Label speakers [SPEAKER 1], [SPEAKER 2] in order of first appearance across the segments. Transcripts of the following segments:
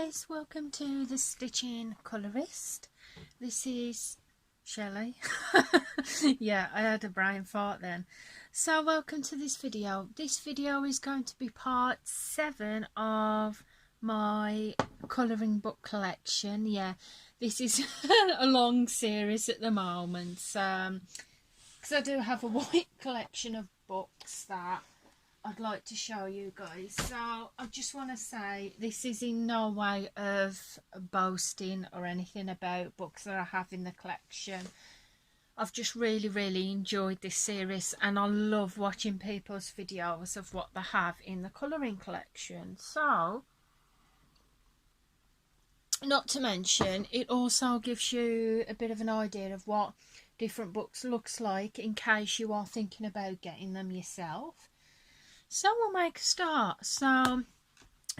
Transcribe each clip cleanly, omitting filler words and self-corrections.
[SPEAKER 1] guys, welcome to the Stitching Colourist. This is Shelley. Yeah, I had a brain fart then. So welcome to this video. This video is going to be part 7 of my colouring book collection. Yeah, this is a long series at the moment, because I do have a wide collection of books that I'd like to show you guys. So I just want to say this is in no way of boasting or anything about books that I have in the collection. I've just really enjoyed this series, and I love watching people's videos of what they have in the colouring collection. So, not to mention, it also gives you a bit of an idea of what different books looks like in case you are thinking about getting them yourself. So we'll make a start. So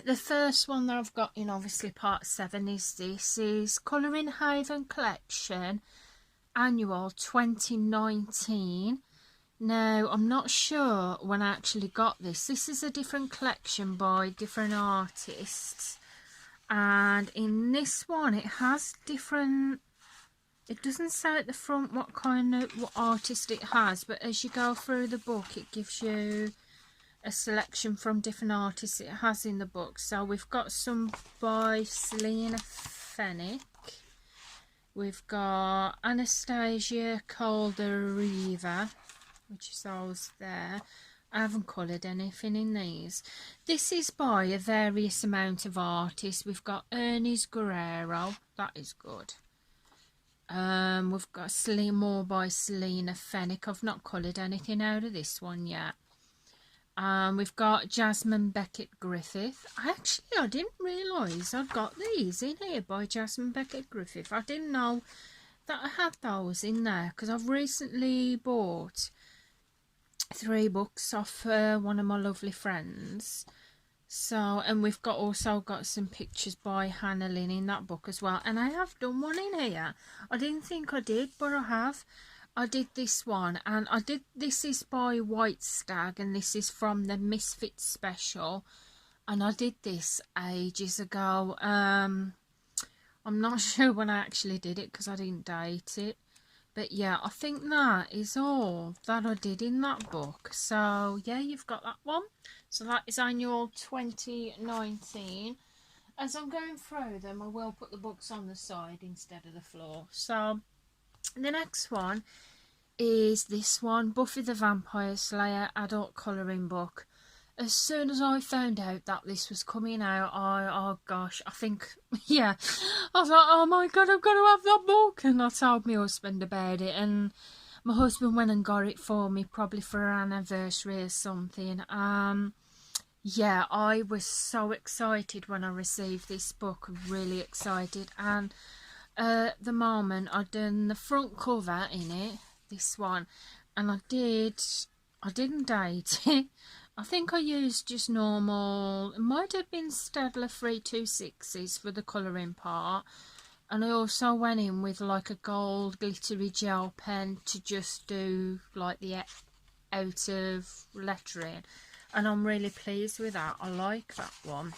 [SPEAKER 1] the first one that I've got in obviously part 7 is this is Colouring Haven Collection Annual 2019. Now I'm not sure when I actually got this. This is a different collection by different artists, and in this one it has different, it doesn't say at the front what artist it has, but as you go through the book it gives you a selection from different artists it has in the book. So we've got some by Selena Fennick, we've got Anastasia Caldereva, which is always there. I haven't coloured anything in these. This is by a various amount of artists. We've got Ernest Guerrero, that is good. We've got more by Selena Fennick. I've not coloured anything out of this one yet. We've got Jasmine Beckett Griffith. I didn't realise I'd got these in here by Jasmine Beckett Griffith. I didn't know that I had those in there, because I've recently bought 3 books off one of my lovely friends. So, and we've also got some pictures by Hannah Lynn in that book as well. And I have done one in here. I didn't think I did, but I have. I did this one, and this is by White Stag, and this is from the Misfits special, and I did this ages ago. I'm not sure when I actually did it because I didn't date it, but yeah, I think that is all that I did in that book. So yeah, you've got that one. So that is annual 2019. As I'm going through them, I will put the books on the side instead of the floor. So the next one is this one, Buffy the Vampire Slayer adult colouring book. As soon as I found out that this was coming out, oh gosh, I think, yeah, I was like, oh my god, I've got to have that book. And I told my husband about it, and my husband went and got it for me, probably for an anniversary or something. Yeah, I was so excited when I received this book, really excited. And at the moment I've done the front cover in it, this one, and I didn't date it. I think I used just normal, it might have been Staedtler 326s for the colouring part, and I also went in with like a gold glittery gel pen to just do like the out of lettering, and I'm really pleased with that. I like that one.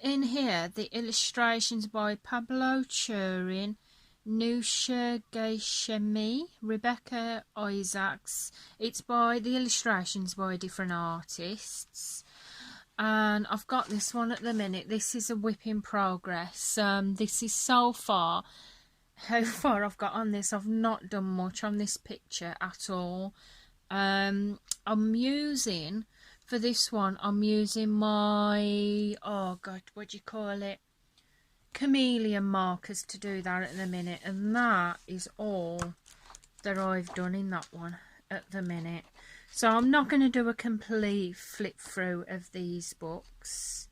[SPEAKER 1] In here, the illustrations by Pablo Turin, Nusha Geishemi, Rebecca Isaacs. It's by the illustrations by different artists. And I've got this one at the minute. This is a whip in progress. This is so far. How far I've got on this, I've not done much on this picture at all. I'm using, for this one, I'm using my, oh god, what do you call it? Chameleon markers to do that at the minute, and that is all that I've done in that one at the minute. So I'm not going to do a complete flip through of these books.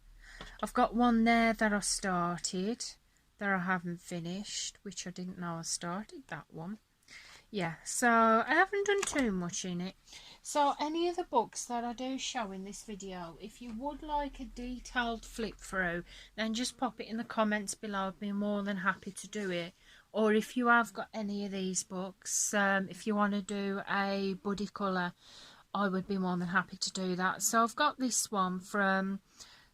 [SPEAKER 1] I've got one there that I started that I haven't finished, which I didn't know I started that one. Yeah, so I haven't done too much in it. So any of the books that I do show in this video, if you would like a detailed flip through, then just pop it in the comments below. I'd be more than happy to do it. Or if you have got any of these books, if you want to do a buddy colour, I would be more than happy to do that. So I've got this one from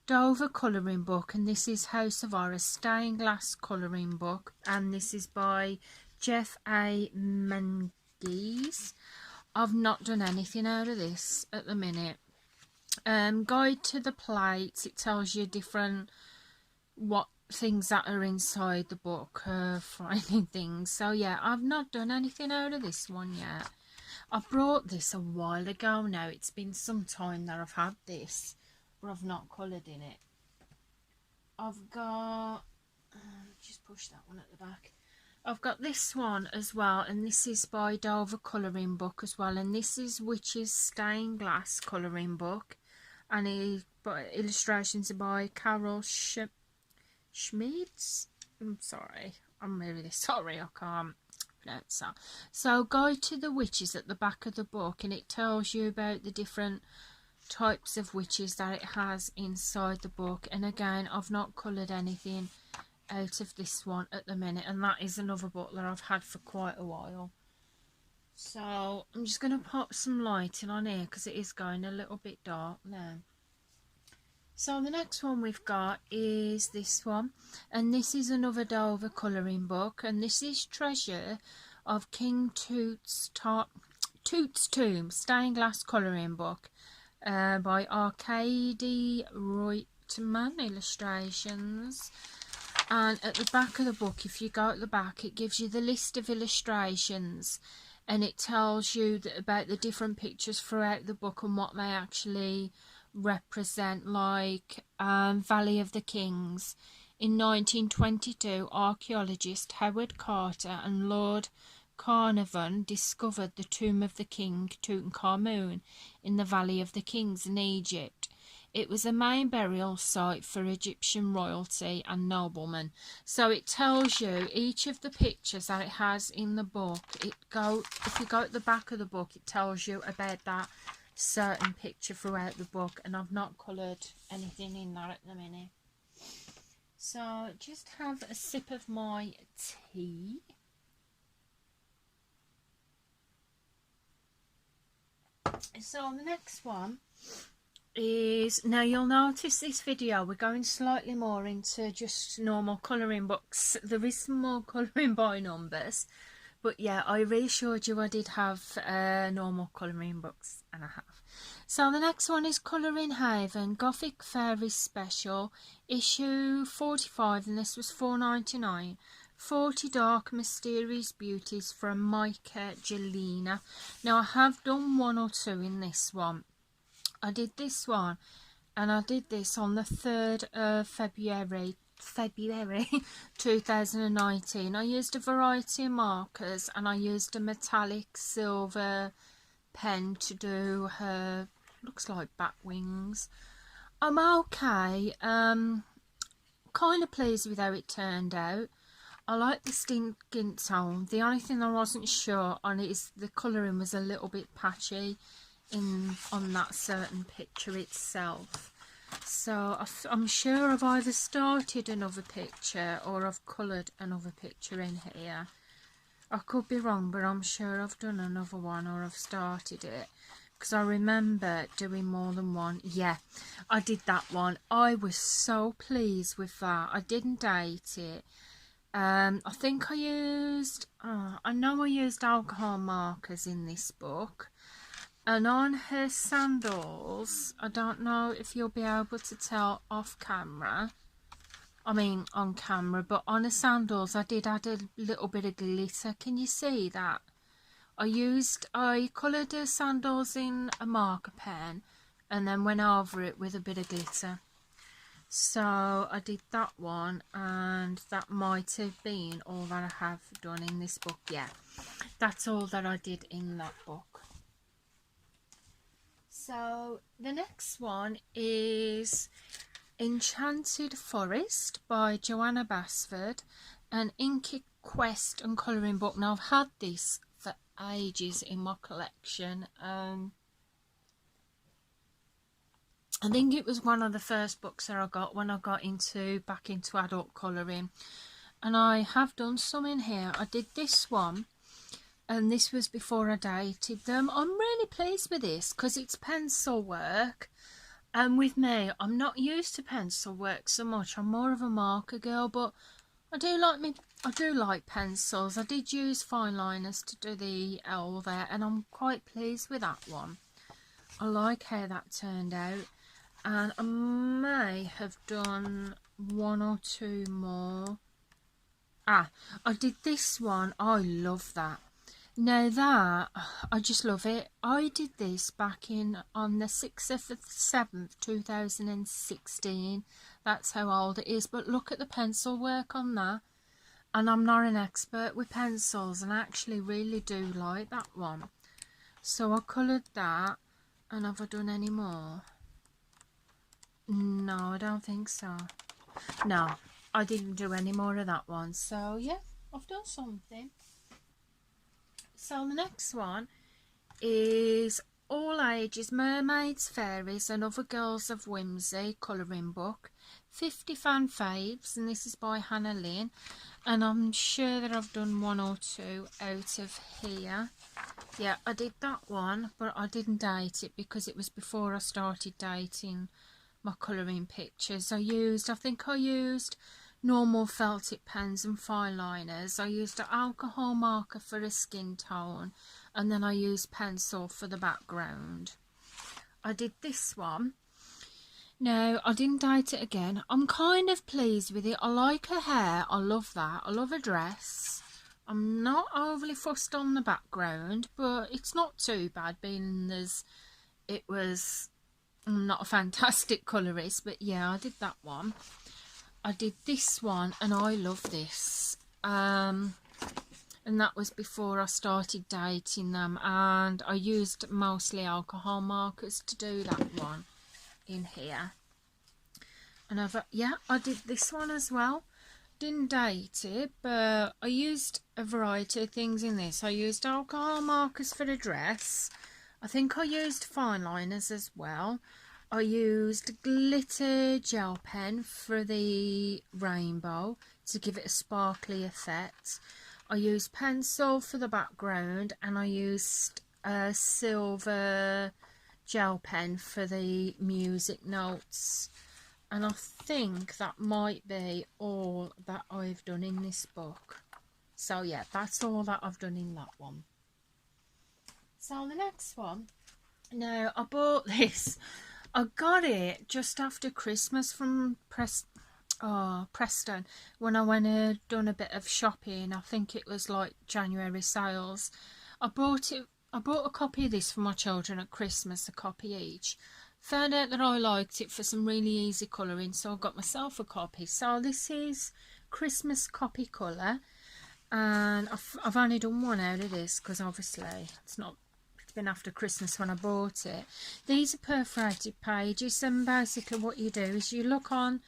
[SPEAKER 1] Dover colouring book, and this is House of Horror stained glass colouring book, and this is by Jeff A. Menges. I've not done anything out of this at the minute. Guide to the plates. It tells you different what things that are inside the book, finding things. So yeah, I've not done anything out of this one yet. I brought this a while ago now. It's been some time that I've had this, but I've not coloured in it. I've got, just push that one at the back. I've got this one as well, and this is by Dover colouring book as well, and this is Witches stained glass colouring book, and illustrations are by Carol Schmieds. I'm sorry, I'm really sorry, I can't pronounce that. So Guide to the Witches at the back of the book, and it tells you about the different types of witches that it has inside the book. And again, I've not coloured anything out of this one at the minute, and that is another book that I've had for quite a while. So I'm just going to pop some lighting on here because it is going a little bit dark now. So the next one we've got is this one, and this is another Dover colouring book, and this is Treasure of King Toot's Tomb stained glass colouring book, by Arcady Reutemann illustrations. And at the back of the book, if you go at the back, it gives you the list of illustrations, and it tells you about the different pictures throughout the book and what they actually represent, like Valley of the Kings. In 1922, archaeologist Howard Carter and Lord Carnarvon discovered the tomb of the king Tutankhamun in the Valley of the Kings in Egypt. It was a main burial site for Egyptian royalty and noblemen. So it tells you each of the pictures that it has in the book. If you go at the back of the book, it tells you about that certain picture throughout the book, and I've not coloured anything in that at the minute. So just have a sip of my tea. So the next one is, now you'll notice this video we're going slightly more into just normal colouring books. There is some more colouring by numbers, but yeah, I reassured you I did have normal colouring books, and I have. So the next one is Colouring Haven Gothic Fairy Special issue 45, and this was $4.99. 40 Dark Mysterious Beauties from Micah Jelena. Now I have done one or two in this one. I did this one, and I did this on the 3rd of February 2019. I used a variety of markers, and I used a metallic silver pen to do her, looks like bat wings. I'm okay, kind of pleased with how it turned out. I like the skin tone. The only thing I wasn't sure on is the colouring was a little bit patchy on that certain picture itself. So I'm sure I've either started another picture or I've coloured another picture in here. I could be wrong, but I'm sure I've done another one or I've started it, because I remember doing more than one. Yeah, I did that one. I was so pleased with that. I didn't date it. I think I used, I know I used alcohol markers in this book. And on her sandals, I don't know if you'll be able to tell off camera. I mean on camera, but on her sandals I did add a little bit of glitter. Can you see that? I coloured her sandals in a marker pen and then went over it with a bit of glitter. So I did that one, and that might have been all that I have done in this book. Yeah, that's all that I did in that book. So the next one is Enchanted Forest by Joanna Basford, an Inky Quest and colouring book. Now I've had this for ages in my collection. I think it was one of the first books that I got when I got back into adult colouring, and I have done some in here. I did this one, and this was before I dated them. I'm really pleased with this because it's pencil work, And with me, I'm not used to pencil work so much. I'm more of a marker girl, but I do like pencils. I did use fine liners to do the L there, and I'm quite pleased with that one. I like how that turned out, and I may have done one or two more. I did this one. I love that. Now that, I just love it. I did this back on the 6th of the 7th, 2016. That's how old it is. But look at the pencil work on that. And I'm not an expert with pencils, and I actually really do like that one. So I coloured that. And have I done any more? No, I don't think so. No, I didn't do any more of that one. So yeah, I've done something. So the next one is All Ages Mermaids, Fairies and Other Girls of Whimsy colouring book. 50 fan faves, and this is by Hannah Lynn. And I'm sure that I've done one or two out of here. Yeah, I did that one, but I didn't date it because it was before I started dating my colouring pictures. I think I used normal felt tip pens and fine liners. I used an alcohol marker for a skin tone, and then I used pencil for the background. I did this one. No, I didn't date it again. I'm kind of pleased with it. I like her hair. I love that. I love her dress. I'm not overly fussed on the background, but it's not too bad, being as it was not a fantastic colourist. But yeah, I did that one. I did this one, and I love this. And that was before I started dating them, and I used mostly alcohol markers to do that one in here. And I did this one as well. Didn't date it, but I used a variety of things in this. I used alcohol markers for the dress. I think I used fine liners as well. I used glitter gel pen for the rainbow to give it a sparkly effect. I used pencil for the background, and I used a silver gel pen for the music notes. And I think that might be all that I've done in this book. So yeah, that's all that I've done in that one. So the next one, now I bought this. I got it just after Christmas from Preston, when I went and done a bit of shopping. I think it was like January sales. I bought a copy of this for my children at Christmas, a copy each. Found out that I liked it for some really easy colouring, so I got myself a copy. So this is Christmas copy colour, and I've only done one out of this because obviously it's been after Christmas when I bought it. These are perforated pages, and basically what you do is you look on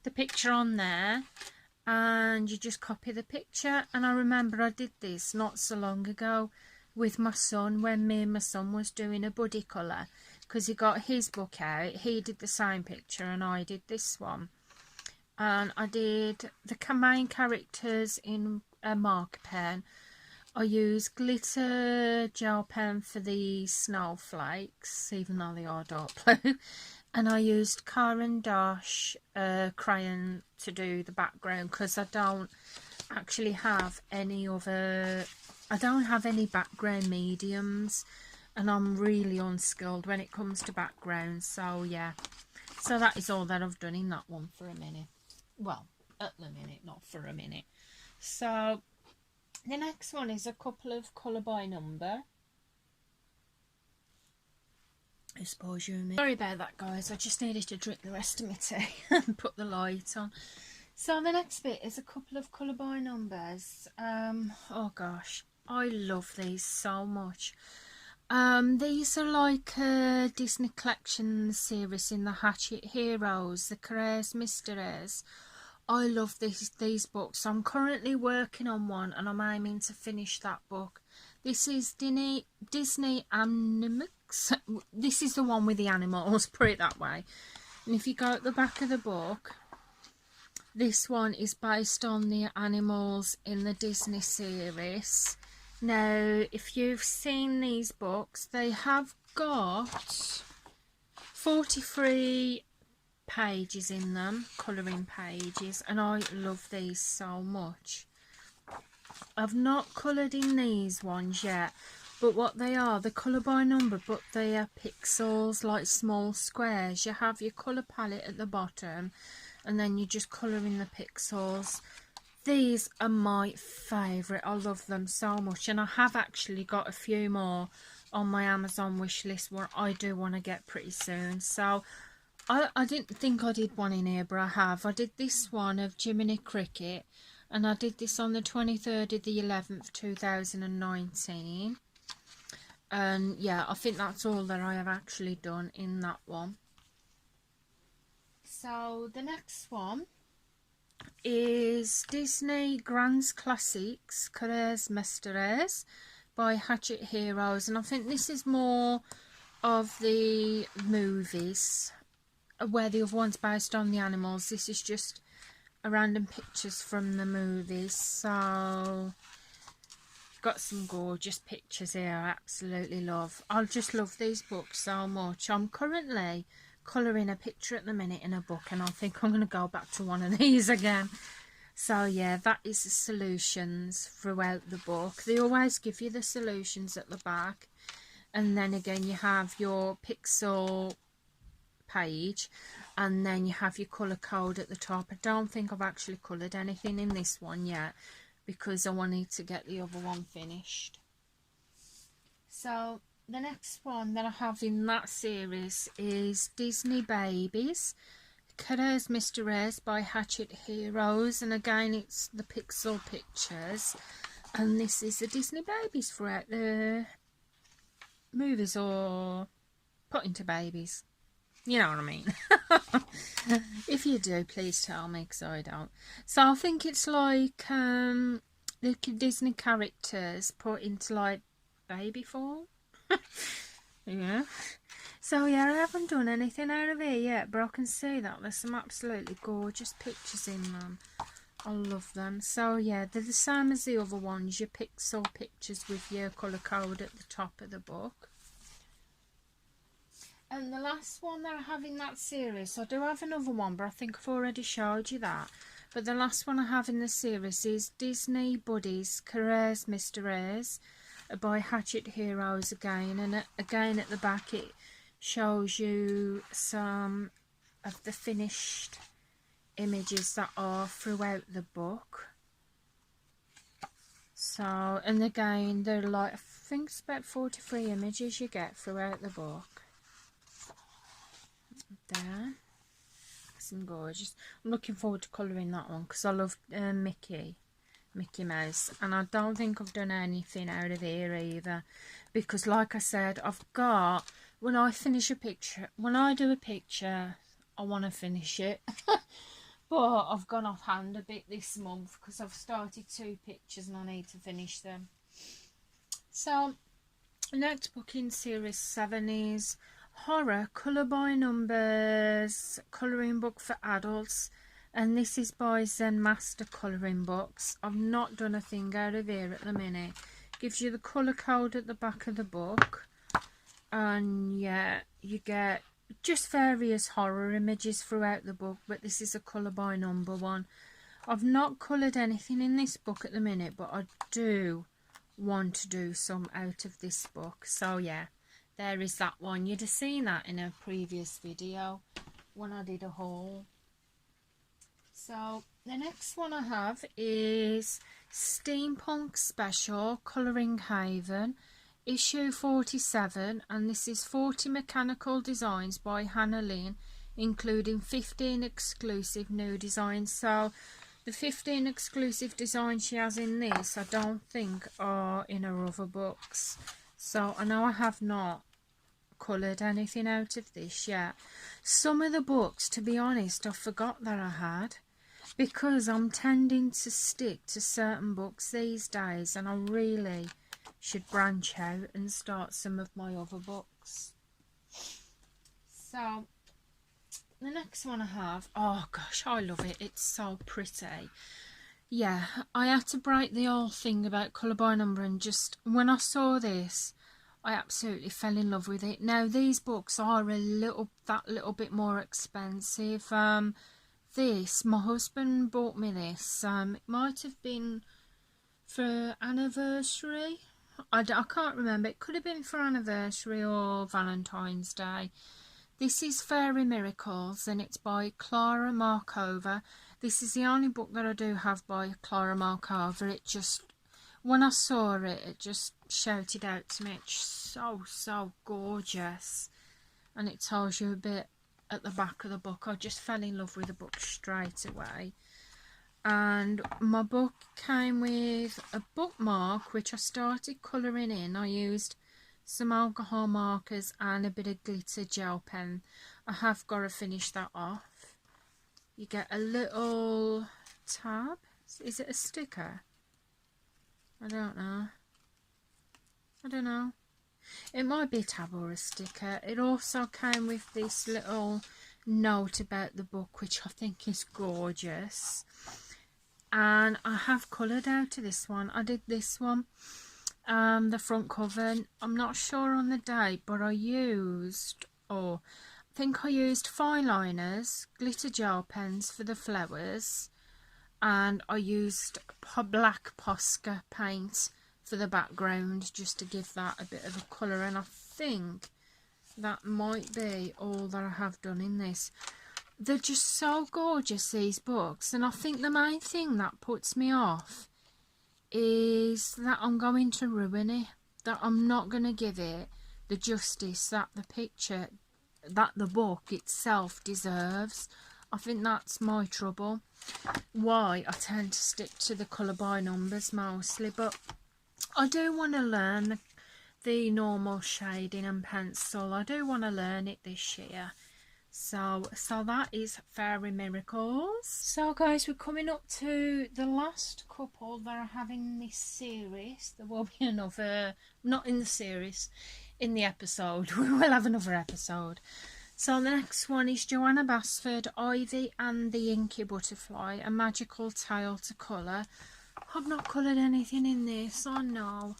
[SPEAKER 1] the picture on there and you just copy the picture. And I remember I did this not so long ago with my son, when me and my son was doing a buddy colour, because he got his book out. He did the same picture and I did this one, and I did the main characters in a marker pen. I used glitter gel pen for the snowflakes, even though they are dark blue, and I used Caran d'Ache crayon to do the background, because I don't actually have any other, I don't have any background mediums, and I'm really unskilled when it comes to backgrounds. So yeah, so that is all that I've done in that one for a minute. Well, at the minute, not for a minute. So the next one is a couple of colour by number. I suppose you mean. Sorry about that, guys. I just needed to drink the rest of my tea and put the light on. So the next bit is a couple of colour by numbers. Oh gosh, I love these so much. These are like a Disney Collection series in the Hatchet Heroes, the Careers Mysteries. I love these books. I'm currently working on one, and I'm aiming to finish that book. This is Disney Animix. This is the one with the animals, put it that way. And if you go at the back of the book, this one is based on the animals in the Disney series. Now, if you've seen these books, they have got 43 pages in them, colouring pages, and I love these so much. I've not coloured in these ones yet, but what they are, the colour by number, but they are pixels, like small squares. You have your colour palette at the bottom, and then you just colour in the pixels. These are my favourite. I love them so much, and I have actually got a few more on my Amazon wish list where I do want to get pretty soon. So I didn't think I did one in here, but I have. I did this one of Jiminy Cricket, and I did this on the 23rd of the 11th 2019, and yeah, I think that's all that I have actually done in that one. So the next one is Disney Grands Classics Colourist Mysteries by Hatchet Heroes, and I think this is more of the movies, where the other one's based on the animals. This is just a random pictures from the movies. So got some gorgeous pictures here I absolutely love. I just love these books so much. I'm currently colouring a picture at the minute in a book, and I think I'm going to go back to one of these again. So yeah, that is the solutions throughout the book. They always give you the solutions at the back, and then again you have your pixel page, and then you have your colour code at the top. I don't think I've actually coloured anything in this one yet, because I wanted to get the other one finished. So the next one that I have in that series is Disney Babies Colourist Mysteries by Hatchet Heroes, and again it's the pixel pictures, and this is the Disney babies throughout the movies, or put into babies, you know what I mean. If you do, please tell me, because I don't. So I think it's like the Disney characters put into like baby form. Yeah. So yeah, I haven't done anything out of here yet, but I can see that there's some absolutely gorgeous pictures in them. I love them. So yeah, they're the same as the other ones, your pixel pictures with your colour code at the top of the book. And the last one that I have in that series, I do have another one, but I think I've already showed you that. But the last one I have in the series is Disney Buddies Colourist Mysteries by Hatchet Heroes again. And again at the back it shows you some of the finished images that are throughout the book. So, and again, they're like, I think it's about 43 images you get throughout the book. There, some gorgeous. I'm looking forward to colouring that one, because I love Mickey Mouse, and I don't think I've done anything out of here either, because like I said, I've got, when I finish a picture, when I do a picture, I want to finish it. But I've gone off hand a bit this month, because I've started 2 pictures and I need to finish them. So the next book in series 7 is Horror Colour by Numbers colouring book for adults, and this is by Zen Master Colouring Books. I've not done a thing out of here at the minute. Gives you the colour code at the back of the book, and yeah, you get just various horror images throughout the book, but this is a colour by number one. I've not coloured anything in this book at the minute, but I do want to do some out of this book. So yeah, there is that one. You'd have seen that in a previous video when I did a haul. So the next one I have is Steampunk Special Colouring Haven issue 47, and this is 40 mechanical designs by Hannah Lynn, including 15 exclusive new designs. So the 15 exclusive designs she has in this, I don't think are in her other books. So I know I have not coloured anything out of this yet. Some of the books, to be honest, I forgot that I had, because I'm tending to stick to certain books these days, and I really should branch out and start some of my other books. So the next one I have, oh gosh, I love it, it's so pretty. Yeah, I had to break the whole thing about colour by number, and just when I saw this, I absolutely fell in love with it. Now these books are that little bit more expensive. This, my husband bought me this. It might have been for anniversary. I can't remember. It could have been for anniversary or Valentine's Day. This is Fairy Miracles, and it's by Clara Markova. This is the only book that I do have by Clara Markova. It just, when I saw it, it just shouted out to me. It's so gorgeous. And it tells you a bit at the back of the book. I just fell in love with the book straight away. And my book came with a bookmark, which I started colouring in. I used some alcohol markers and a bit of glitter gel pen. I have got to finish that off. You get a little tab. Is it a sticker? I don't know. It might be a tab or a sticker. It also came with this little note about the book, which I think is gorgeous. And I have coloured out of this one. I did this one, the front cover. I'm not sure on the date, but I think I used fine liners, glitter gel pens for the flowers, and I used black Posca paint for the background, just to give that a bit of a colour. And I think that might be all that I have done in this. They're just so gorgeous, these books, and I think the main thing that puts me off is that I'm going to ruin it, that I'm not going to give it the justice that the book itself deserves. I think that's my trouble, why I tend to stick to the colour by numbers mostly. But I do want to learn the normal shading and pencil. I do want to learn it this year. So that is Fairy Miracles. So guys, we're coming up to the last couple that are having this series. There will be another, not in the series, in the episode. We will have another episode. So the next one is Joanna Basford, Ivy and the Inky Butterfly, A Magical Tale to Colour. I've not coloured anything in this, I know.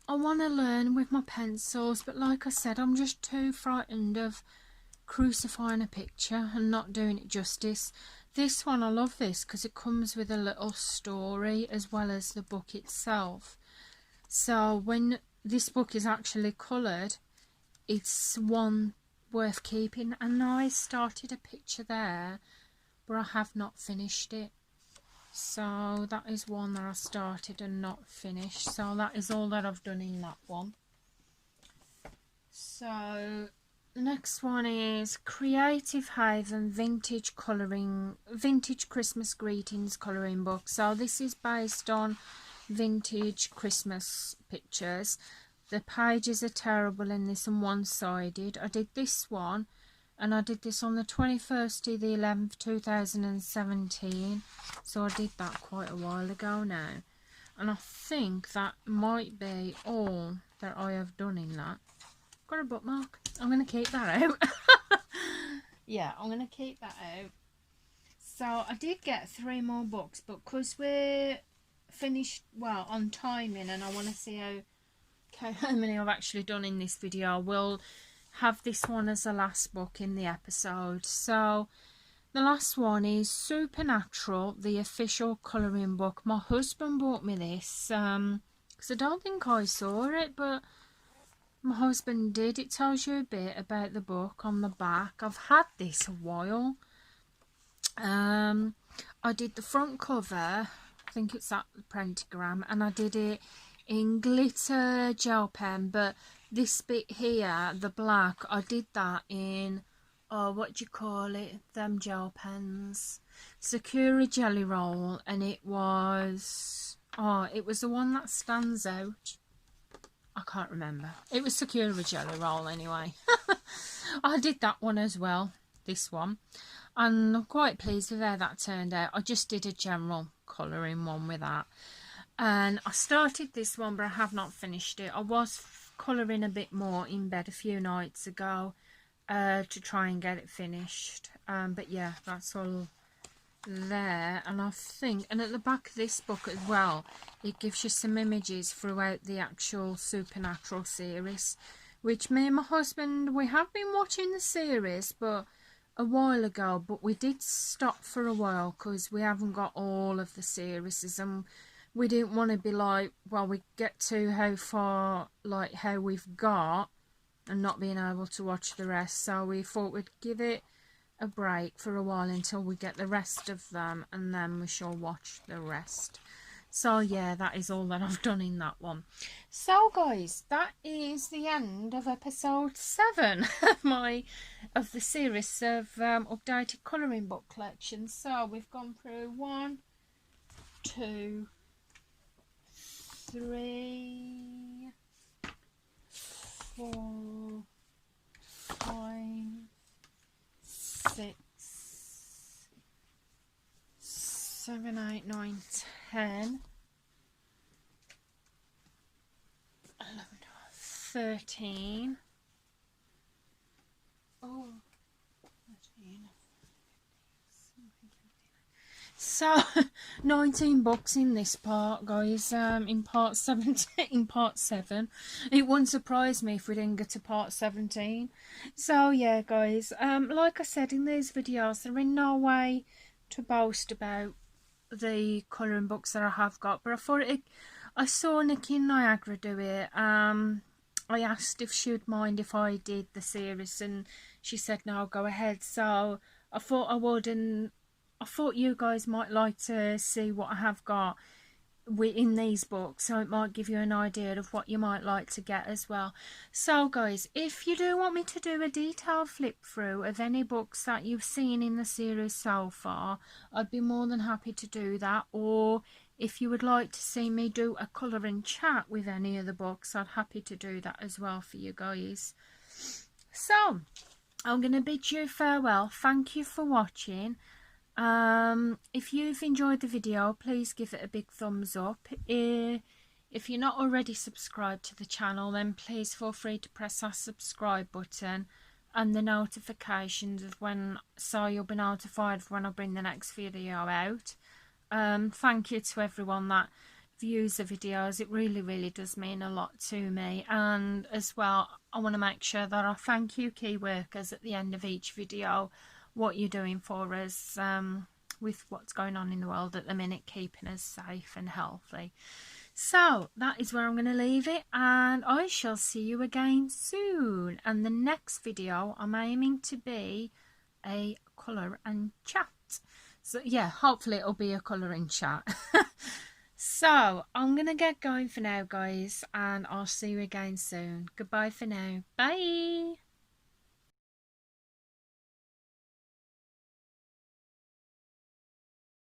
[SPEAKER 1] I want to learn with my pencils, but like I said, I'm just too frightened of crucifying a picture and not doing it justice. This one, I love this because it comes with a little story as well as the book itself. So when this book is actually coloured, it's one worth keeping. And I started a picture there, but I have not finished it. So that is one that I started and not finished. So that is all that I've done in that one. So the next one is Creative Haven Vintage Christmas Greetings colouring book. So this is based on vintage Christmas pictures. The pages are terrible in this and one-sided. I did this one, and I did this on the 21st to the 11th 2017. So I did that quite a while ago now. And I think that might be all that I have done in that. Got a bookmark. I'm going to keep that out. Yeah, I'm going to keep that out. So I did get 3 more books, but because we're finished, well, on timing, and I want to see how many I've actually done in this video, we'll have this one as the last book in the episode. So the last one is Supernatural, the official colouring book. My husband bought me this because I don't think I saw it, but my husband did. It tells you a bit about the book on the back. I've had this a while. I did the front cover, I think it's that pentagram, and I did it in glitter gel pen, but this bit here, the black, I did that in, what do you call it, them gel pens, Sakura Jelly Roll, and it was the one that stands out. I can't remember. It was Sakura Jelly Roll anyway. I did that one as well, this one, and I'm quite pleased with how that turned out. I just did a general colouring one with that. And I started this one, but I have not finished it. I was colouring a bit more in bed a few nights ago to try and get it finished. But yeah, that's all there, and I think, and at the back of this book as well, it gives you some images throughout the actual Supernatural series, which me and my husband, we have been watching the series but a while ago, but we did stop for a while because we haven't got all of the series, and we didn't want to be like, well, we get to how far, like how we've got, and not being able to watch the rest. So we thought we'd give it a break for a while until we get the rest of them, and then we shall watch the rest. So yeah, that is all that I've done in that one. So guys, that is the end of episode 7 of the series of updated colouring book collections. So we've gone through 1, 2, 3, 4, 5, 6, 7, 8, 9, 10, 11, 12, 13. Oh, 13. So 19 books in this part, guys. In part 17, in part 7. It wouldn't surprise me if we didn't get to part 17. So yeah, guys. Like I said in these videos, they're in no way to boast about the colouring books that I have got, but I thought I saw Nikki in Niagara do it. I asked if she would mind if I did the series, and she said no, go ahead. So I thought I would, and I thought you guys might like to see what I have got in these books, so it might give you an idea of what you might like to get as well. So guys, if you do want me to do a detailed flip through of any books that you've seen in the series so far, I'd be more than happy to do that. Or if you would like to see me do a colouring chat with any of the books, I'd happy to do that as well for you guys. So I'm going to bid you farewell. Thank you for watching. If you've enjoyed the video, please give it a big thumbs up. If you're not already subscribed to the channel, then please feel free to press that subscribe button and the notifications of so you'll be notified when I bring the next video out. Thank you to everyone that views the videos. It really does mean a lot to me. And as well, I want to make sure that I thank you key workers at the end of each video, what you're doing for us with what's going on in the world at the minute, keeping us safe and healthy. So that is where I'm going to leave it, and I shall see you again soon. And the next video, I'm aiming to be a colour and chat. So yeah, hopefully it'll be a colouring chat. So I'm going to get going for now, guys, and I'll see you again soon. Goodbye for now. Bye.